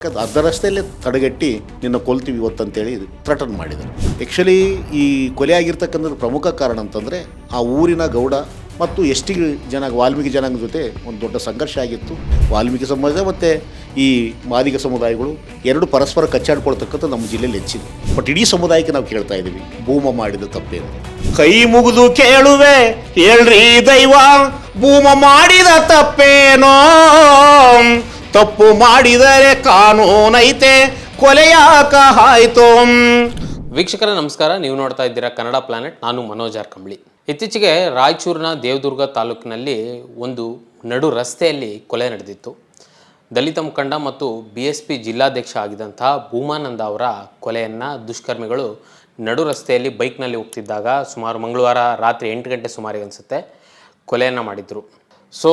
ಅರ್ಧ ರಸ್ತೆಯಲ್ಲೇ ತಡೆಗಟ್ಟಿ ನಿನ್ನ ಕೊಲ್ತೀವಿ ಇವತ್ತಂತೇಳಿ ಥ್ರೆಟನ್ ಮಾಡಿದರು. ಆ್ಯಕ್ಚುಲಿ ಈ ಕೊಲೆ ಆಗಿರ್ತಕ್ಕಂಥದ್ದು ಪ್ರಮುಖ ಕಾರಣ ಅಂತಂದರೆ ಆ ಊರಿನ ಗೌಡ ಮತ್ತು ಎಸ್.ಟಿ ವಾಲ್ಮೀಕಿ ಜನಾಂಗದ ಜೊತೆ ಒಂದು ದೊಡ್ಡ ಸಂಘರ್ಷ ಆಗಿತ್ತು. ವಾಲ್ಮೀಕಿ ಸಮಾಜ ಮತ್ತು ಈ ಮಾದಿಗ ಸಮುದಾಯಗಳು ಎರಡು ಪರಸ್ಪರ ಕಚ್ಚಾಡ್ಕೊಳ್ತಕ್ಕಂಥ ನಮ್ಮ ಜಿಲ್ಲೆಯಲ್ಲಿ ಹೆಚ್ಚಿದೆ. ಬಟ್ ಇಡೀ ಸಮುದಾಯಕ್ಕೆ ನಾವು ಕೇಳ್ತಾ ಇದ್ದೀವಿ, ಭೂಮ ಮಾಡಿದ ತಪ್ಪೇನು? ಕೈ ಮುಗಿದು ಕೇಳುವೆ ಹೇಳ್ರಿ ದೈವ, ಭೂಮ ಮಾಡಿದ ತಪ್ಪೇನೋ? ತಪ್ಪು ಮಾಡಿದರೆ ಕಾನೂನೈತೆ, ಕೊಲೆಯಾಕ ಆಯ್ತು. ವೀಕ್ಷಕರೇ ನಮಸ್ಕಾರ, ನೀವು ನೋಡ್ತಾ ಇದ್ದೀರಾ ಕನ್ನಡ ಪ್ಲಾನೆಟ್. ನಾನು ಮನೋಜ್ ಆರ್ ಕಂಬಳಿ. ಇತ್ತೀಚೆಗೆ ರಾಯಚೂರಿನ ದೇವದುರ್ಗ ತಾಲೂಕಿನಲ್ಲಿ ಒಂದು ನಡು ರಸ್ತೆಯಲ್ಲಿ ಕೊಲೆ ನಡೆದಿತ್ತು. ದಲಿತ ಮುಖಂಡ ಮತ್ತು BSP ಜಿಲ್ಲಾಧ್ಯಕ್ಷ ಆಗಿದ್ದಂತಹ ಭೂಮಾನಂದ ಅವರ ಕೊಲೆಯನ್ನು ದುಷ್ಕರ್ಮಿಗಳು ನಡು ರಸ್ತೆಯಲ್ಲಿ ಬೈಕ್ನಲ್ಲಿ ಹೋಗ್ತಿದ್ದಾಗ ಸುಮಾರು ಮಂಗಳವಾರ ರಾತ್ರಿ 8 ಗಂಟೆ ಸುಮಾರಿಗೆ ಅನಿಸುತ್ತೆ ಕೊಲೆಯನ್ನು ಮಾಡಿದರು. ಸೊ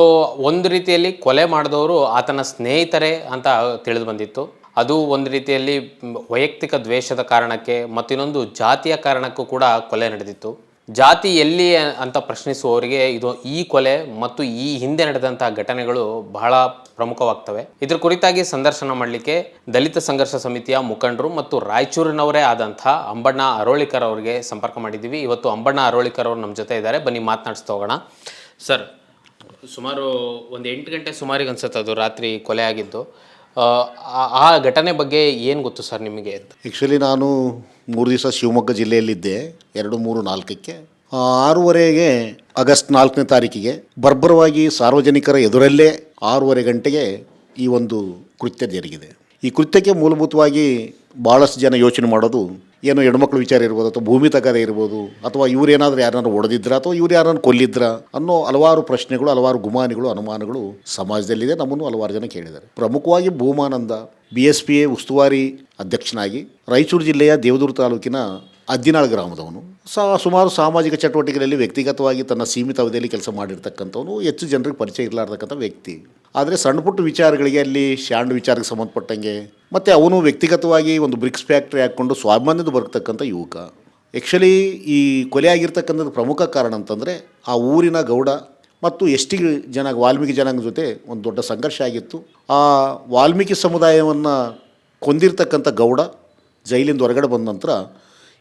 ಒಂದು ರೀತಿಯಲ್ಲಿ ಕೊಲೆ ಮಾಡಿದವರು ಆತನ ಸ್ನೇಹಿತರೇ ಅಂತ ತಿಳಿದು ಬಂದಿತ್ತು. ಅದು ಒಂದು ರೀತಿಯಲ್ಲಿ ವೈಯಕ್ತಿಕ ದ್ವೇಷದ ಕಾರಣಕ್ಕೆ ಮತ್ತು ಇನ್ನೊಂದು ಜಾತಿಯ ಕಾರಣಕ್ಕೂ ಕೂಡ ಕೊಲೆ ನಡೆದಿತ್ತು. ಜಾತಿ ಎಲ್ಲಿ ಅಂತ ಪ್ರಶ್ನಿಸುವವರಿಗೆ ಈ ಕೊಲೆ ಮತ್ತು ಈ ಹಿಂದೆ ನಡೆದಂತಹ ಘಟನೆಗಳು ಬಹಳ ಪ್ರಮುಖವಾಗ್ತವೆ. ಇದ್ರ ಕುರಿತಾಗಿ ಸಂದರ್ಶನ ಮಾಡಲಿಕ್ಕೆ ದಲಿತ ಸಂಘರ್ಷ ಸಮಿತಿಯ ಮುಖಂಡರು ಮತ್ತು ರಾಯಚೂರಿನವರೇ ಆದಂಥ ಅಂಬಣ್ಣ ಅರೋಳಿಕರ್ ಅವರಿಗೆ ಸಂಪರ್ಕ ಮಾಡಿದ್ದೀವಿ. ಇವತ್ತು ಅಂಬಣ್ಣ ಅರೋಳಿಕರ್ ಅವರು ನಮ್ಮ ಜೊತೆ ಇದ್ದಾರೆ. ಬನ್ನಿ ಮಾತನಾಡಿಸ್ತಾ ಹೋಗೋಣ. ಸರ್, ಸುಮಾರು ಒಂದು 8 ಗಂಟೆ ಸುಮಾರಿಗೆ ಅನ್ಸುತ್ತೆ ಅದು ರಾತ್ರಿ ಕೊಲೆ ಆಗಿದ್ದು. ಆ ಘಟನೆ ಬಗ್ಗೆ ಏನು ಗೊತ್ತು ಸರ್ ನಿಮಗೆ? ಆ್ಯಕ್ಚುಲಿ ನಾನು 3 ದಿವಸ ಶಿವಮೊಗ್ಗ ಜಿಲ್ಲೆಯಲ್ಲಿದ್ದೆ. 2, 3, 4ಕ್ಕೆ 6:30ಗೆ ಆಗಸ್ಟ್ 4ನೇ ತಾರೀಕಿಗೆ ಬರ್ಬರವಾಗಿ ಸಾರ್ವಜನಿಕರ ಎದುರಲ್ಲೇ 6:30 ಗಂಟೆಗೆ ಈ ಒಂದು ಕೃತ್ಯ ಜರುಗಿದೆ. ಈ ಕೃತ್ಯಕ್ಕೆ ಮೂಲಭೂತವಾಗಿ ಭಾಳಷ್ಟು ಜನ ಯೋಚನೆ ಮಾಡೋದು ಏನೋ ಹೆಣ್ಮಕ್ಳು ವಿಚಾರ ಇರ್ಬೋದು, ಅಥವಾ ಭೂಮಿ ತಗದೆ ಇರ್ಬೋದು, ಅಥವಾ ಇವರೇನಾದರೂ ಯಾರನ್ನಾರು ಹೊಡೆದಿದ್ರ, ಅಥವಾ ಇವ್ರು ಯಾರನ್ನು ಕೊಲ್ಲಿದ್ರ ಅನ್ನೋ ಹಲವಾರು ಪ್ರಶ್ನೆಗಳು, ಹಲವಾರು ಗುಮಾನಿಗಳು, ಅನುಮಾನಗಳು ಸಮಾಜದಲ್ಲಿದೆ. ನಮ್ಮನ್ನು ಹಲವಾರು ಜನ ಕೇಳಿದ್ದಾರೆ. ಪ್ರಮುಖವಾಗಿ ಭೂಮಾನಂದ BSP ಉಸ್ತುವಾರಿ ಅಧ್ಯಕ್ಷನಾಗಿ ರಾಯಚೂರು ಜಿಲ್ಲೆಯ ದೇವದುರ್ಗ ತಾಲೂಕಿನ ಅದ್ದಿನಾಳ್ ಗ್ರಾಮದವನು. ಸುಮಾರು ಸಾಮಾಜಿಕ ಚಟುವಟಿಕೆಗಳಲ್ಲಿ ವ್ಯಕ್ತಿಗತವಾಗಿ ತನ್ನ ಸೀಮಿತ ಅವಧಿಯಲ್ಲಿ ಕೆಲಸ ಮಾಡಿರ್ತಕ್ಕಂಥವನು, ಹೆಚ್ಚು ಜನರಿಗೆ ಪರಿಚಯ ಇರಲಾರ್ದಕ್ಕಂಥ ವ್ಯಕ್ತಿ. ಆದರೆ ಸಣ್ಣ ಪುಟ್ಟ ವಿಚಾರಗಳಿಗೆ, ಅಲ್ಲಿ ಶಾಂಡ್ ವಿಚಾರಕ್ಕೆ ಸಂಬಂಧಪಟ್ಟಂಗೆ, ಮತ್ತು ಅವನು ವ್ಯಕ್ತಿಗತವಾಗಿ ಒಂದು ಬ್ರಿಕ್ಸ್ ಫ್ಯಾಕ್ಟ್ರಿ ಹಾಕ್ಕೊಂಡು ಸ್ವಾಭಿಮಾನದಿಂದ ಬರ್ತಕ್ಕಂಥ ಯುವಕ. ಆ್ಯಕ್ಚುಲಿ ಈ ಕೊಲೆ ಆಗಿರ್ತಕ್ಕಂಥದ್ದು ಪ್ರಮುಖ ಕಾರಣ ಅಂತಂದರೆ ಆ ಊರಿನ ಗೌಡ ಮತ್ತು ಎಸ್.ಟಿ ವಾಲ್ಮೀಕಿ ಜನಾಂಗದ ಜೊತೆ ಒಂದು ದೊಡ್ಡ ಸಂಘರ್ಷ ಆಗಿತ್ತು. ಆ ವಾಲ್ಮೀಕಿ ಸಮುದಾಯವನ್ನು ಕೊಂದಿರ್ತಕ್ಕಂಥ ಗೌಡ ಜೈಲಿಂದ ಹೊರಗಡೆ ಬಂದ ನಂತರ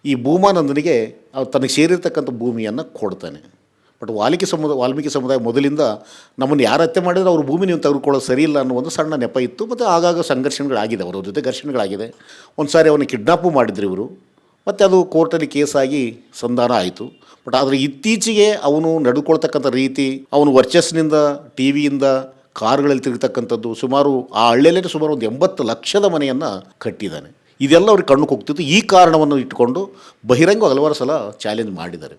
ಈ ಭೂಮಾನಂದನಿಗೆ ತನಗೆ ಸೇರಿರ್ತಕ್ಕಂಥ ಭೂಮಿಯನ್ನು ಕೊಡ್ತಾನೆ. ಬಟ್ ವಾಲ್ಮೀಕಿ ಸಮುದಾಯ ಮೊದಲಿಂದ ನಮ್ಮನ್ನು ಯಾರು ಹತ್ಯೆ ಮಾಡಿದ್ರೆ ಅವ್ರ ಭೂಮಿ ನೀವು ತೆಗೆದುಕೊಳ್ಳೋದು ಸರಿ ಇಲ್ಲ ಅನ್ನೋ ಒಂದು ಸಣ್ಣ ನೆಪ ಇತ್ತು. ಮತ್ತು ಆಗಾಗ ಸಂಘರ್ಷಣೆಗಳಾಗಿದೆ, ಅವರ ಜೊತೆ ಘರ್ಷಣೆಗಳಾಗಿದೆ. ಒಂದು ಸಾರಿ ಅವನು ಕಿಡ್ನಾಪು ಮಾಡಿದ್ರು ಇವರು, ಮತ್ತು ಅದು ಕೋರ್ಟಲ್ಲಿ ಕೇಸಾಗಿ ಸಂಧಾನ ಆಯಿತು. ಬಟ್ ಆದರೆ ಇತ್ತೀಚೆಗೆ ಅವನು ನಡೆದುಕೊಳ್ತಕ್ಕಂಥ ರೀತಿ, ಅವನು ವರ್ಚಸ್ಸಿನಿಂದ, ಟಿವಿಯಿಂದ, ಕಾರುಗಳಲ್ಲಿ ತಿರುಗತಕ್ಕಂಥದ್ದು, ಸುಮಾರು ಆ ಹಳ್ಳಿಯಲ್ಲೇ ಸುಮಾರು ಒಂದು 80 ಲಕ್ಷದ ಮನೆಯನ್ನು ಕಟ್ಟಿದ್ದಾನೆ. ಇದೆಲ್ಲ ಅವ್ರಿಗೆ ಕಣ್ಣು ಹೋಗ್ತಿತ್ತು. ಈ ಕಾರಣವನ್ನು ಇಟ್ಟುಕೊಂಡು ಬಹಿರಂಗ ಹಲವಾರು ಸಲ ಚಾಲೆಂಜ್ ಮಾಡಿದ್ದಾರೆ.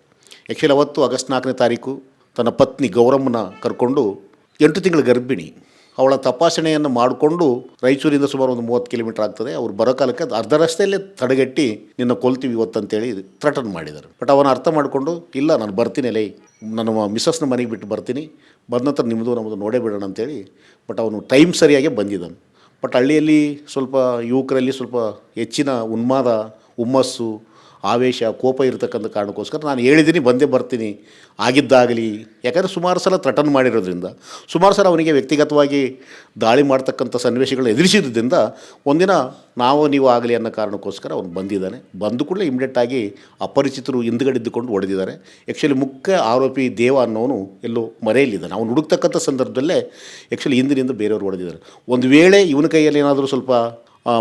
ಆ್ಯಕ್ಚುಲಿ ಅವತ್ತು ಆಗಸ್ಟ್ 4ನೇ ತಾರೀಕು ತನ್ನ ಪತ್ನಿ ಗೌರಮ್ಮನ ಕರ್ಕೊಂಡು 8 ತಿಂಗಳ ಗರ್ಭಿಣಿ ಅವಳ ತಪಾಸಣೆಯನ್ನು ಮಾಡಿಕೊಂಡು ರಾಯಚೂರಿಂದ ಸುಮಾರು ಒಂದು 30 ಕಿಲೋಮೀಟರ್ ಆಗ್ತದೆ. ಅವ್ರು ಬರೋ ಕಾಲಕ್ಕೆ ಅರ್ಧ ರಸ್ತೆಯಲ್ಲೇ ತಡೆಗಟ್ಟಿ ನಿನ್ನ ಕೊಲ್ತೀವಿ ಇವತ್ತಂತೇಳಿ ಥ್ರೆಟನ್ ಮಾಡಿದ್ದಾರೆ. ಬಟ್ ಅವನ ಅರ್ಥ ಮಾಡಿಕೊಂಡು, ಇಲ್ಲ ನಾನು ಬರ್ತೀನಿ, ಲೈ ನನ್ನ ಮಿಸ್ಸಸ್ನ ಮನೆಗೆ ಬಿಟ್ಟು ಬರ್ತೀನಿ, ಬಂದ ನಂತರ ನಮ್ಮದು ನೋಡೇ ಬಿಡೋಣ ಅಂತೇಳಿ. ಬಟ್ ಅವನು ಟೈಮ್ ಸರಿಯಾಗಿ ಬಂದಿದ್ದಾನೆ. ಬಟ್ ಹಳ್ಳಿಯಲ್ಲಿ ಸ್ವಲ್ಪ ಯುವಕರಲ್ಲಿ ಸ್ವಲ್ಪ ಹೆಚ್ಚಿನ ಉನ್ಮಾದ, ಹುಮ್ಮಸ್ಸು, ಆವೇಶ, ಕೋಪ ಇರತಕ್ಕಂಥ ಕಾರಣಕ್ಕೋಸ್ಕರ ನಾನು ಹೇಳಿದ್ದೀನಿ ಬಂದೇ ಬರ್ತೀನಿ ಆಗಿದ್ದಾಗಲಿ. ಯಾಕಂದರೆ ಸುಮಾರು ಸಲ ಥ್ರೆಟನ್ ಮಾಡಿರೋದ್ರಿಂದ, ಸುಮಾರು ಸಲ ಅವನಿಗೆ ವ್ಯಕ್ತಿಗತವಾಗಿ ದಾಳಿ ಮಾಡ್ತಕ್ಕಂಥ ಸನ್ನಿವೇಶಗಳನ್ನ ಎದುರಿಸಿದ್ದರಿಂದ ಒಂದಿನ ನೀವು ಆಗಲಿ ಅನ್ನೋ ಕಾರಣಕ್ಕೋಸ್ಕರ ಅವನು ಬಂದಿದ್ದಾನೆ. ಬಂದು ಕೂಡಲೇ ಇಮಿಡಿಯೇಟಾಗಿ ಅಪರಿಚಿತರು ಹಿಂದುಗಡೆ ಹೊಡೆದಿದ್ದಾರೆ. ಆ್ಯಕ್ಚುಲಿ ಮುಖ್ಯ ಆರೋಪಿ ದೇವ ಅನ್ನೋನು ಎಲ್ಲೋ ಮರೆಯಲ್ಲಿದ್ದಾನೆ. ಅವನು ಹುಡುಕ್ತಕ್ಕಂಥ ಸಂದರ್ಭದಲ್ಲೇ ಆ್ಯಕ್ಚುಲಿ ಹಿಂದಿನಿಂದ ಬೇರೆಯವರು ಹೊಡೆದಿದ್ದಾರೆ. ಒಂದು ವೇಳೆ ಇವನ ಕೈಯಲ್ಲಿ ಏನಾದರೂ ಸ್ವಲ್ಪ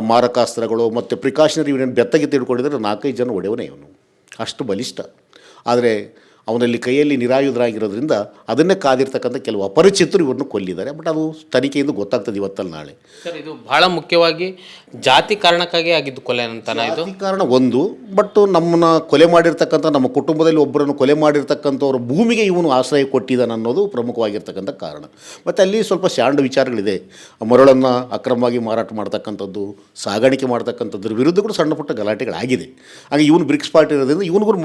ಮಾರಕಾಸ್ತ್ರಗಳು ಮತ್ತು ಪ್ರಿಕಾಷನರಿ ಇವನೇನು ಬೆತ್ತಗೆ ತಿಳ್ಕೊಂಡಿದ್ರೆ 4-5 ಜನ ಹೊಡೆಯವನೇ ಇವನು, ಅಷ್ಟು ಬಲಿಷ್ಠ. ಆದರೆ ಅವನಲ್ಲಿ ಕೈಯಲ್ಲಿ ನಿರಾಯುಧರಾಗಿರೋದ್ರಿಂದ ಅದನ್ನೇ ಕಾದಿರ್ತಕ್ಕಂಥ ಕೆಲವು ಅಪರಿಚಿತರು ಇವ್ರನ್ನ ಕೊಲ್ಲಿದ್ದಾರೆ. ಬಟ್ ಅದು ತನಿಖೆಯಿಂದ ಗೊತ್ತಾಗ್ತದೆ ಇವತ್ತಲ್ಲಿ ನಾಳೆ. ಸರ್, ಇದು ಬಹಳ ಮುಖ್ಯವಾಗಿ ಜಾತಿ ಕಾರಣಕ್ಕಾಗಿ ಆಗಿದ್ದು ಕೊಲೆ ಅಂತಾನೆ. ಇದು ಕಾರಣ ಒಂದು. ಬಟ್ ನಮ್ಮನ್ನ ಕೊಲೆ ಮಾಡಿರ್ತಕ್ಕಂಥ, ನಮ್ಮ ಕುಟುಂಬದಲ್ಲಿ ಒಬ್ಬರನ್ನು ಕೊಲೆ ಮಾಡಿರ್ತಕ್ಕಂಥವ್ರ ಭೂಮಿಗೆ ಇವನು ಆಶ್ರಯ ಕೊಟ್ಟಿದ್ದಾನೆ ಅನ್ನೋದು ಪ್ರಮುಖವಾಗಿರ್ತಕ್ಕಂಥ ಕಾರಣ. ಮತ್ತು ಅಲ್ಲಿ ಸ್ವಲ್ಪ ಶಾಂಡ ವಿಚಾರಗಳಿದೆ. ಮರಳನ್ನು ಅಕ್ರಮವಾಗಿ ಮಾರಾಟ ಮಾಡ್ತಕ್ಕಂಥದ್ದು, ಸಾಗಾಣಿಕೆ ಮಾಡ್ತಕ್ಕಂಥದ್ರ ವಿರುದ್ಧ ಕೂಡ ಸಣ್ಣ ಪುಟ್ಟ ಗಲಾಟೆಗಳಾಗಿದೆ. ಹಾಗೆ ಇವನು ಬ್ರಿಕ್ಸ್ ಪಾರ್ಟಿ ಇರೋದ್ರಿಂದ ಇವನಿಗೂ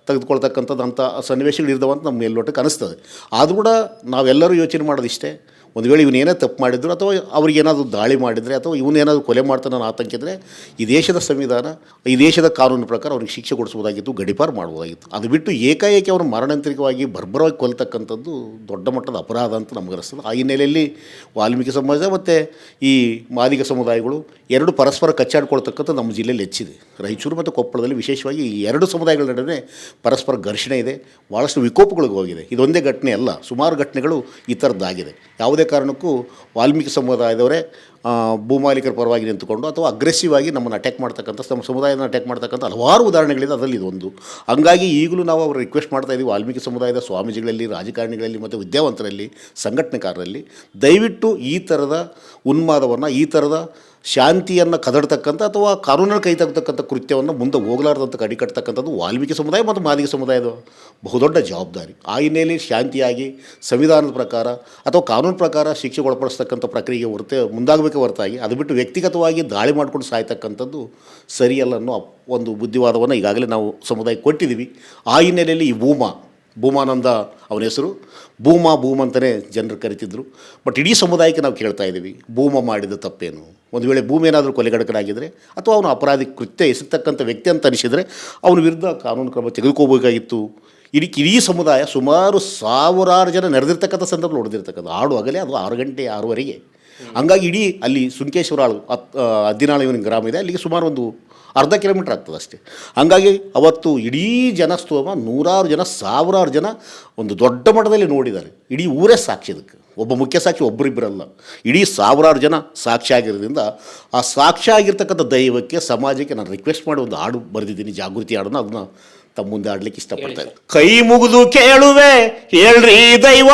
ತೆಗೆದುಕೊಳ್ತಕ್ಕಂಥ ಅಂತ ಸನ್ನಿವೇಶಗಳಿರ್ತಾವಂತ ನಮ್ಮ ಮೇಲ್ನೋಟಕ್ಕೆ ಅನಿಸ್ತದೆ. ಆದರೂ ಕೂಡ ನಾವೆಲ್ಲರೂ ಯೋಚನೆ ಮಾಡೋದಿಷ್ಟೇ, ಒಂದು ವೇಳೆ ಇವನೇನೇ ತಪ್ಪು ಮಾಡಿದ್ರು ಅಥವಾ ಅವ್ರಿಗೇನಾದರೂ ದಾಳಿ ಮಾಡಿದರೆ ಅಥವಾ ಇವನೇನಾದರೂ ಕೊಲೆ ಮಾಡ್ತಾನೆ ಅನ್ನೋ ಆತಂಕ ಇದ್ದರೆ ಈ ದೇಶದ ಸಂವಿಧಾನ, ಈ ದೇಶದ ಕಾನೂನು ಪ್ರಕಾರ ಅವ್ರಿಗೆ ಶಿಕ್ಷೆ ಕೊಡಿಸ್ಬೋದಾಗಿತ್ತು, ಗಡೀಪಾರು ಮಾಡ್ಬೋದಾಗಿತ್ತು. ಅದು ಬಿಟ್ಟು ಏಕಾಏಕಿ ಅವರು ಮರಣಾಂತರಿಕವಾಗಿ ಬರ್ಬರವಾಗಿ ಕೊಲ್ತಕ್ಕಂಥದ್ದು ದೊಡ್ಡ ಮಟ್ಟದ ಅಪರಾಧ ಅಂತ ನಮಗನಿಸ್ತದೆ. ಆ ಹಿನ್ನೆಲೆಯಲ್ಲಿ ವಾಲ್ಮೀಕಿ ಸಮಾಜ ಮತ್ತು ಈ ಮಾದಿಗ ಸಮುದಾಯಗಳು ಎರಡು ಪರಸ್ಪರ ಕಚ್ಚಾಡ್ಕೊಳ್ತಕ್ಕಂಥ ನಮ್ಮ ಜಿಲ್ಲೆಯಲ್ಲಿ ಹೆಚ್ಚಿದೆ. ರಾಯಚೂರು ಮತ್ತು ಕೊಪ್ಪಳದಲ್ಲಿ ವಿಶೇಷವಾಗಿ ಈ ಎರಡು ಸಮುದಾಯಗಳ ನಡುವೆ ಪರಸ್ಪರ ಘರ್ಷಣೆ ಇದೆ, ಭಾಳಷ್ಟು ವಿಕೋಪಗಳಿಗೆ ಹೋಗಿದೆ. ಇದೊಂದೇ ಘಟನೆ ಅಲ್ಲ, ಸುಮಾರು ಘಟನೆಗಳು ಈ ಥರದ್ದಾಗಿದೆ. ಯಾವುದೇ ಕಾರಣಕ್ಕೂ ವಾಲ್ಮೀಕಿ ಸಮುದಾಯದವರೇ ಭೂಮಾಲೀಕರ ಪರವಾಗಿ ನಿಂತುಕೊಂಡು ಅಥವಾ ಅಗ್ರೆಸಿವ್ ಆಗಿ ನಮ್ಮನ್ನು ಅಟ್ಯಾಕ್ ಮಾಡ್ತಕ್ಕಂಥ, ನಮ್ಮ ಸಮುದಾಯನ ಅಟ್ಯಾಕ್ ಮಾಡ್ತಕ್ಕಂಥ ಹಲವಾರು ಉದಾಹರಣೆಗಳಿದೆ. ಅದರಲ್ಲಿ ಇದೊಂದು. ಹಂಗಾಗಿ ಈಗಲೂ ನಾವು ಅವರು ರಿಕ್ವೆಸ್ಟ್ ಮಾಡ್ತಾ ಇದ್ದೀವಿ, ವಾಲ್ಮೀಕಿ ಸಮುದಾಯದ ಸ್ವಾಮೀಜಿಗಳಲ್ಲಿ, ರಾಜಕಾರಣಿಗಳಲ್ಲಿ ಮತ್ತು ವಿದ್ಯಾವಂತರಲ್ಲಿ, ಸಂಘಟನೆಕಾರರಲ್ಲಿ, ದಯವಿಟ್ಟು ಈ ಥರದ ಉನ್ಮಾದವನ್ನು, ಈ ಥರದ ಶಾಂತಿಯನ್ನು ಕದಡ್ತಕ್ಕಂಥ ಅಥವಾ ಕಾನೂನನ್ನು ಕೈ ತಗ್ತಕ್ಕಂಥ ಕೃತ್ಯವನ್ನು ಮುಂದೆ ಹೋಗಲಾರ್ದಂಥ ಕಡಿಕಟ್ತಕ್ಕಂಥದ್ದು ವಾಲ್ಮೀಕಿ ಸಮುದಾಯ ಮತ್ತು ಮಾದಿಗ ಸಮುದಾಯದ ಬಹುದೊಡ್ಡ ಜವಾಬ್ದಾರಿ. ಆ ಹಿನ್ನೆಲೆಯಲ್ಲಿ ಶಾಂತಿಯಾಗಿ ಸಂವಿಧಾನದ ಪ್ರಕಾರ ಅಥವಾ ಕಾನೂನು ಪ್ರಕಾರ ಶಿಕ್ಷೆಗೆ ಒಳಪಡಿಸ್ತಕ್ಕಂಥ ಪ್ರಕ್ರಿಯೆಗೆ ಮುಂದಾಗಬೇಕೆ ಹೊರತಾಗಿ ಅದು ಬಿಟ್ಟು ವ್ಯಕ್ತಿಗತವಾಗಿ ದಾಳಿ ಮಾಡಿಕೊಂಡು ಸಾಯ್ತಕ್ಕಂಥದ್ದು ಸರಿಯಲ್ಲ ಅನ್ನೋ ಒಂದು ಬುದ್ಧಿವಾದವನ್ನು ಈಗಾಗಲೇ ನಾವು ಸಮುದಾಯಕ್ಕೆ ಕೊಟ್ಟಿದ್ದೀವಿ. ಆ ಹಿನ್ನೆಲೆಯಲ್ಲಿ ಈ ಭೂಮಾನಂದ ಅವನ ಹೆಸರು ಭೂಮ ಅಂತಲೇ ಜನರು ಕರಿತಿದ್ರು. ಬಟ್ ಇಡೀ ಸಮುದಾಯಕ್ಕೆ ನಾವು ಕೇಳ್ತಾ ಇದ್ದೀವಿ, ಭೂಮ ಮಾಡಿದ ತಪ್ಪೇನು? ಒಂದು ವೇಳೆ ಭೂಮಿ ಏನಾದರೂ ಕೊಲೆಗಡಕನಾಗಿದ್ದರೆ ಅಥವಾ ಅವನು ಅಪರಾಧಿ ಕೃತ್ಯ ಎಸಗ್ತಕ್ಕಂಥ ವ್ಯಕ್ತಿ ಅಂತ ಅನಿಸಿದರೆ ಅವನ ವಿರುದ್ಧ ಕಾನೂನು ಕ್ರಮ ತೆಗೆದುಕೋಬೇಕಾಗಿತ್ತು. ಇಡೀ ಸಮುದಾಯ ಸುಮಾರು ಸಾವಿರಾರು ಜನ ನೆರೆದಿರ್ತಕ್ಕಂಥ ಸಂದರ್ಭ ನೋಡಿದಿರ್ತಕ್ಕಂಥ ಹಾಡು ಆಗಲೇ ಅದು 6 ಗಂಟೆ 6:30. ಹಂಗಾಗಿ ಇಡೀ ಅಲ್ಲಿ ಸುಂಕೇಶ್ವರ ಹದ್ದಿನಾಳು ಗ್ರಾಮ ಇದೆ, ಅಲ್ಲಿಗೆ ಸುಮಾರು ಒಂದು ಅರ್ಧ ಕಿಲೋಮೀಟ್ರ್ ಆಗ್ತದೆ ಅಷ್ಟೇ. ಹಂಗಾಗಿ ಅವತ್ತು ಇಡೀ ಜನಸ್ತೋಮ, ನೂರಾರು ಜನ, ಸಾವಿರಾರು ಜನ ಒಂದು ದೊಡ್ಡ ಮಟ್ಟದಲ್ಲಿ ನೋಡಿದ್ದಾರೆ. ಇಡೀ ಊರೇ ಸಾಕ್ಷಿ ಅದಕ್ಕೆ, ಒಬ್ಬ ಮುಖ್ಯ ಸಾಕ್ಷಿ ಒಬ್ಬರಿಬ್ಬರಲ್ಲ, ಇಡೀ ಸಾವಿರಾರು ಜನ ಸಾಕ್ಷಿ ಆಗಿರೋದ್ರಿಂದ ಆ ಸಾಕ್ಷಿ ಆಗಿರ್ತಕ್ಕಂಥ ದೈವಕ್ಕೆ, ಸಮಾಜಕ್ಕೆ ನಾನು ರಿಕ್ವೆಸ್ಟ್ ಮಾಡಿ ಒಂದು ಹಾಡು ಬರೆದಿದ್ದೀನಿ, ಜಾಗೃತಿ ಹಾಡನ್ನು. ಅದನ್ನು ತಮ್ಮ ಮುಂದೆ ಆಡ್ಲಿಕ್ಕೆ ಇಷ್ಟಪಡ್ತಾರೆ. ಕೈ ಮುಗಿದು ಕೇಳುವೆ ಹೇಳ್ರಿ ದೈವ,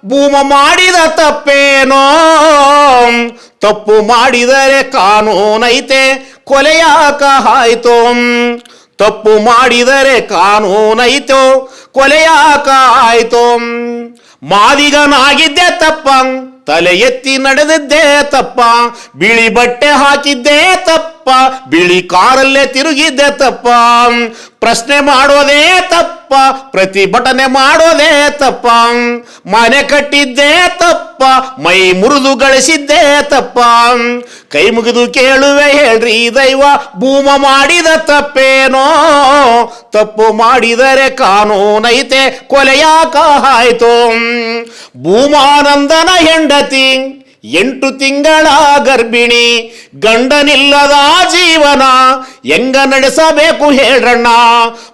ಭೂಮ ಮಾಡಿದ ತಪ್ಪೇನೋ? ತಪ್ಪು ಮಾಡಿದರೆ ಕಾನೂನೈತೆ, ಕೊಲೆಯಾಕ ಆಯ್ತೋ? ತಪ್ಪು ಮಾಡಿದರೆ ಕಾನೂನೈತೋ, ಕೊಲೆಯಾಕ ಆಯ್ತೋ? ಮಾದಿಗನಾಗಿದ್ದೆ ತಪ್ಪ, ತಲೆ ಎತ್ತಿ ನಡೆದಿದ್ದೇ ತಪ್ಪ, ಬಿಳಿ ಬಟ್ಟೆ ಹಾಕಿದ್ದೇ ತಪ್ಪ, ಬಿಳಿ ಕಾರಲ್ಲೇ ತಿರುಗಿದ್ದೆ ತಪ್ಪ, ಪ್ರಶ್ನೆ ಮಾಡೋದೇ ತಪ್ಪ, ಪ್ರತಿಭಟನೆ ಮಾಡೋದೇ ತಪ್ಪ, ಮನೆ ಕಟ್ಟಿದ್ದೇ ತಪ್ಪ, ಮೈ ಮುರಿದು ಗಳಿಸಿದ್ದೇ ತಪ್ಪ. ಕೈ ಮುಗಿದು ಕೇಳುವೆ ಹೇಳ್ರಿ ದೈವ, ಭೂಮ ಮಾಡಿದ ತಪ್ಪೇನೋ? ತಪ್ಪು ಮಾಡಿದರೆ ಕಾನೂನೈತೆ, ಕೊಲೆಯಾಕ ಆಯ್ತು? ಭೂಮಾನಂದನ ಹೆಂಡತಿ 8 ತಿಂಗಳ ಗರ್ಭಿಣಿ, ಗಂಡನಿಲ್ಲದ ಜೀವನ ಹೆಂಗ ನಡೆಸಬೇಕು ಹೇಳ್ರಣ್ಣ?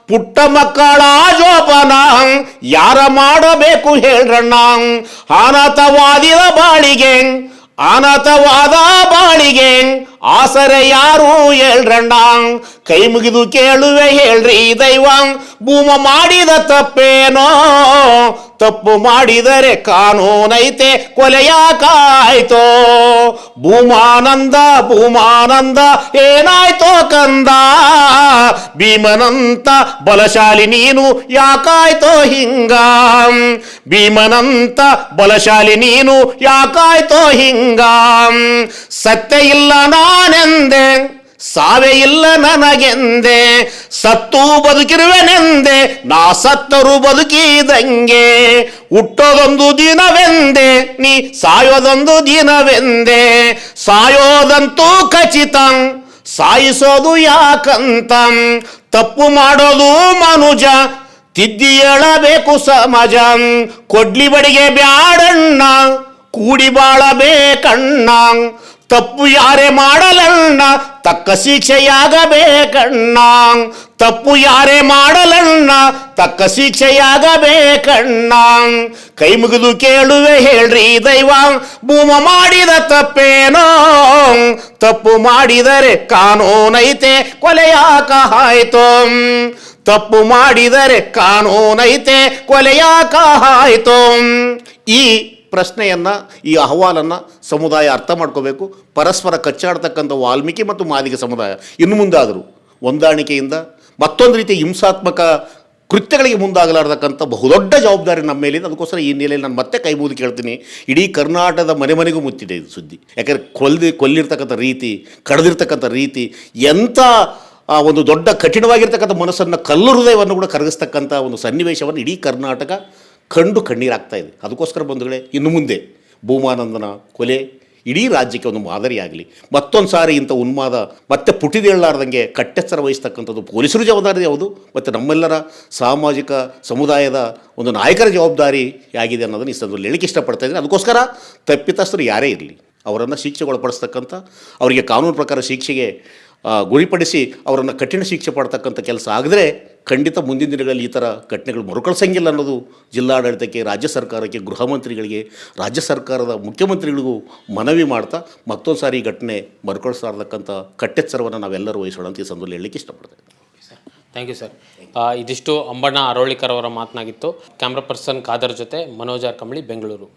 ಪುಟ್ಟ ಮಕ್ಕಳ ಜೋಪಾನ ಯಾರ ಮಾಡಬೇಕು ಹೇಳ್ರಣ್ಣ? ಅನಾಥವಾದ ಬಾಳಿಗೆ ಆಸರೆ ಯಾರು ಹೇಳ್ರಣ್ಣ? ಕೈ ಮುಗಿದು ಕೇಳುವೆ ಹೇಳ್ರಿ ದೈವ, ಭೂಮ ಮಾಡಿದ ತಪ್ಪೇನೋ? ತಪ್ಪು ಮಾಡಿದರೆ ಕಾನೂನೈತೆ, ಕೊಲೆಯಾಕ ಆಯ್ತೋ? ಭೂಮಾನಂದ ಏನಾಯ್ತೋ ಕಂದ? ಭೀಮನಂತ ಬಲಶಾಲಿ ನೀನು ಯಾಕಾಯ್ತೋ ಹಿಂಗ? ಭೀಮನಂತ ಬಲಶಾಲಿ ನೀನು ಯಾಕಾಯ್ತೋ ಹಿಂಗ? ಸತ್ಯ ಇಲ್ಲ ನಾನೆಂದೆ, ಸಾವೇ ಇಲ್ಲ ನನಗೆಂದೆ, ಸತ್ತು ಬದುಕಿರುವೆನೆಂದೆ, ನಾ ಸತ್ತರು ಬದುಕಿದಂಗೆ. ಹುಟ್ಟೋದೊಂದು ದಿನವೆಂದೆ, ನೀ ಸಾಯೋದೊಂದು ದಿನವೆಂದೆ. ಸಾಯೋದಂತೂ ಖಚಿತ, ಸಾಯಿಸೋದು ಯಾಕಂತ? ತಪ್ಪು ಮಾಡೋದು ಮನುಜ, ತಿದ್ದಿ ಹೇಳಬೇಕು ಸಮಾಜ. ಕೊಡ್ಲಿ ಬಡಿಗೆ ಬ್ಯಾಡಣ್ಣ, ಕೂಡಿ ಬಾಳಬೇಕಣ್ಣ. ತಪ್ಪು ಯಾರೇ ಮಾಡಲಣ್ಣ, ತಕ್ಕ ಶಿಕ್ಷೆಯಾಗಬೇಕಣ್ಣ. ತಪ್ಪು ಯಾರೇ ಮಾಡಲಣ್ಣ, ತಕ್ಕ ಶಿಕ್ಷೆಯಾಗಬೇಕಣ್ಣ. ಕೈ ಮುಗಿದು ಕೇಳುವೆ ಹೇಳ್ರಿ ದೈವ, ಭೂಮ ಮಾಡಿದ ತಪ್ಪೇನೋ? ತಪ್ಪು ಮಾಡಿದರೆ ಕಾನೂನೈತೆ, ಕೊಲೆಯಾಕ ಆಯ್ತೋ? ತಪ್ಪು ಮಾಡಿದರೆ ಕಾನೂನೈತೆ, ಕೊಲೆಯಾಕ ಆಯ್ತೋ? ಈ ಪ್ರಶ್ನೆಯನ್ನು, ಈ ಅಹವಾಲನ್ನು ಸಮುದಾಯ ಅರ್ಥ ಮಾಡ್ಕೋಬೇಕು. ಪರಸ್ಪರ ಕಚ್ಚಾಡ್ತಕ್ಕಂಥ ವಾಲ್ಮೀಕಿ ಮತ್ತು ಮಾದಿಗ ಸಮುದಾಯ ಇನ್ನು ಮುಂದಾದರೂ ಹೊಂದಾಣಿಕೆಯಿಂದ ಮತ್ತೊಂದು ರೀತಿಯ ಹಿಂಸಾತ್ಮಕ ಕೃತ್ಯಗಳಿಗೆ ಮುಂದಾಗಲಾರ್ದಕ್ಕಂಥ ಬಹುದೊಡ್ಡ ಜವಾಬ್ದಾರಿ ನಮ್ಮ ಮೇಲಿದೆ. ಅದಕ್ಕೋಸ್ಕರ ಈ ಹಿನ್ನೆಲೆಯಲ್ಲಿ ನಾನು ಮತ್ತೆ ಕೈ ಮುಗಿದು ಕೇಳ್ತೀನಿ, ಇಡೀ ಕರ್ನಾಟಕದ ಮನೆ ಮನೆಗೂ ಮುತ್ತಿದೆ ಇದು ಸುದ್ದಿ. ಯಾಕಂದರೆ ಕೊಲ್ಲಿರ್ತಕ್ಕಂಥ ರೀತಿ, ಕಳೆದಿರ್ತಕ್ಕಂಥ ರೀತಿ, ಎಂಥ ಒಂದು ದೊಡ್ಡ ಕಠಿಣವಾಗಿರ್ತಕ್ಕಂಥ ಮನಸ್ಸನ್ನು, ಕಲ್ಲು ಹೃದಯವನ್ನು ಕೂಡ ಕರಗಿಸ್ತಕ್ಕಂಥ ಒಂದು ಸನ್ನಿವೇಶವನ್ನು ಇಡೀ ಕರ್ನಾಟಕ ಕಂಡು ಕಣ್ಣೀರಾಗ್ತಾ ಇದೆ. ಅದಕ್ಕೋಸ್ಕರ ಬಂಧುಗಳೇ, ಇನ್ನು ಮುಂದೆ ಭೂಮಾನಂದನ ಕೊಲೆ ಇಡೀ ರಾಜ್ಯಕ್ಕೆ ಒಂದು ಮಾದರಿಯಾಗಲಿ. ಮತ್ತೊಂದು ಸಾರಿ ಇಂಥ ಉನ್ಮಾದ ಮತ್ತೆ ಪುಟಿದೇಳಲಾರ್ದಂಗೆ ಕಟ್ಟೆಚ್ಚರ ವಹಿಸ್ತಕ್ಕಂಥದ್ದು ಪೊಲೀಸರು ಜವಾಬ್ದಾರಿ ಯಾವುದು ಮತ್ತು ನಮ್ಮೆಲ್ಲರ ಸಾಮಾಜಿಕ ಸಮುದಾಯದ ಒಂದು ನಾಯಕರ ಜವಾಬ್ದಾರಿ ಆಗಿದೆ ಅನ್ನೋದನ್ನು ಈ ಸಂದರ್ಭದಲ್ಲಿ ಹೇಳಿಕ್ಕೆ ಇಷ್ಟಪಡ್ತಾ ಇದ್ದೀನಿ. ಅದಕ್ಕೋಸ್ಕರ ತಪ್ಪಿತಸ್ಥರು ಯಾರೇ ಇರಲಿ ಅವರನ್ನು ಶಿಕ್ಷೆಗೊಳಪಡಿಸ್ತಕ್ಕಂಥ, ಅವರಿಗೆ ಕಾನೂನು ಪ್ರಕಾರ ಶಿಕ್ಷೆಗೆ ಗುರಿಪಡಿಸಿ ಅವರನ್ನು ಕಠಿಣ ಶಿಕ್ಷೆ ಪಡ್ತಕ್ಕಂಥ ಕೆಲಸ ಆಗಿದ್ರೆ ಖಂಡಿತ ಮುಂದಿನ ದಿನಗಳಲ್ಲಿ ಈ ಥರ ಘಟನೆಗಳು ಮರುಕಳಿಸಂಗಿಲ್ಲ ಅನ್ನೋದು ಜಿಲ್ಲಾಡಳಿತಕ್ಕೆ, ರಾಜ್ಯ ಸರ್ಕಾರಕ್ಕೆ, ಗೃಹ ಮಂತ್ರಿಗಳಿಗೆ, ರಾಜ್ಯ ಸರ್ಕಾರದ ಮುಖ್ಯಮಂತ್ರಿಗಳಿಗೂ ಮನವಿ ಮಾಡ್ತಾ ಮತ್ತೊಂದು ಸಾರಿ ಈ ಘಟನೆ ಮರುಕಳಿಸಲಾರ್ದಕ್ಕಂಥ ಕಟ್ಟೆಚ್ಚರವನ್ನು ನಾವೆಲ್ಲರೂ ವಹಿಸೋಣ ಅಂತ ಈ ಸಂದರ್ಭದಲ್ಲಿ ಹೇಳಲಿಕ್ಕೆ ಇಷ್ಟಪಡ್ತೇನೆ. Thank you sir. ಇದಿಷ್ಟು ಅಂಬಣ್ಣ ಅರೋಳಿಕರ್ ಅವರ ಮಾತನಾಗಿತ್ತು. ಕ್ಯಾಮ್ರಾ ಪರ್ಸನ್ ಖಾದರ್ ಜೊತೆ ಮನೋಜ್ ಆರ್ ಕಂಬಳಿ, ಬೆಂಗಳೂರು.